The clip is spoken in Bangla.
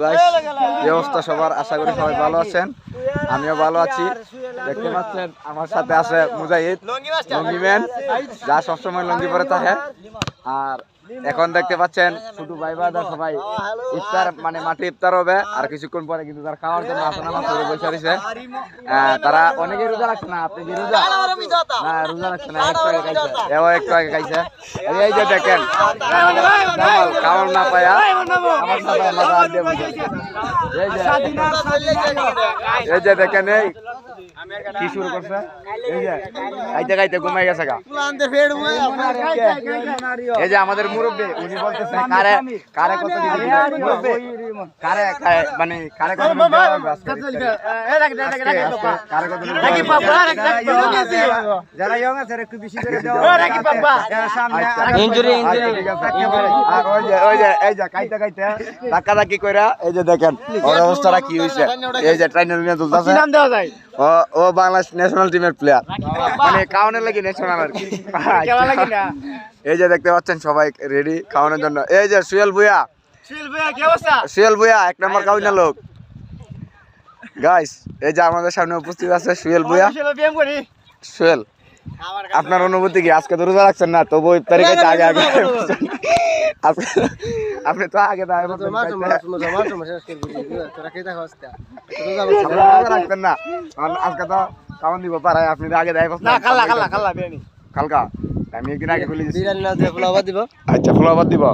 এই অবস্থা সবার, আশা করি সবাই ভালো আছেন, আমিও ভালো আছি। দেখতে পাচ্ছেন আমার সাথে আছে মুজাহিদ লঙ্গি ম্যান, যা সবসময় লঙ্গি পরে থাকে। আর এখন দেখতে পাচ্ছেন ছোট ভাই বাদা সবাই ইফতার মানে মাঠে ইফতার হবে আর কিছুক্ষণ পরে, কিন্তু তার খাওয়ার জন্য আসলে আমার করে বসে রয়েছে। তারা অনেকে রোজা রাখছে না, আপনি কি রোজা? না রোজা রাখছে না, একটু আগে খাইছে, এও একটু আগে খাইছে। এই যে দেখেন খাওয়ার না পায়া আমার সাথে মাথা হাত দিয়ে বসে আছে। এই যে দেখেন এই কি শুরু করছে, এই যে খাইতে খাইতে ঘুমাই গেছে গা। এই যে আমাদের মুরব্বী, উনি বলতেছে কারে কারে কত দিবেন, কারে মানে কারে কত দিবেন, কারে কত দিবেন, যারা ইয়ং আছে একটু বেশি করে দাও, ইনজুরি আর ওই যে এই যে খাইতে খাইতে ধাক্কা ধাক্কি কইরা এই যে দেখেন ওর অবস্থাটা কি হইছে। এই যে ট্রেনের নিয়ে চলতেছে, নাম দেওয়া যায় ও বাংলাদেশ ন্যাশনাল টিমের প্লেয়ার, মানে খাওয়ানোর লাগি ন্যাশনাল আর কি। এই যে দেখতে পাচ্ছেন সবাই রেডি খাওয়ানোর জন্য। এই যে সুয়েল ভুয়া, সুয়েল ভুয়া এক নম্বর কাউনা লোক গাইস। এই যে আমাদের সামনে উপস্থিত আছে সুয়েল ভুয়া। সুয়েল, আপনার অনুভূতি কি? আজকে তো রোজা রাখছেন না, তবু ইফতারি খাইতে আগে আগে আপনি তো আগে রাখতেন না, আজকে তো খাওয়ান দিব পারায়, আপনি তো আগে দেয় কালকা আমি একদিন আগে খুলে দিচ্ছি। আচ্ছা ফ্লাওয়ার দিব।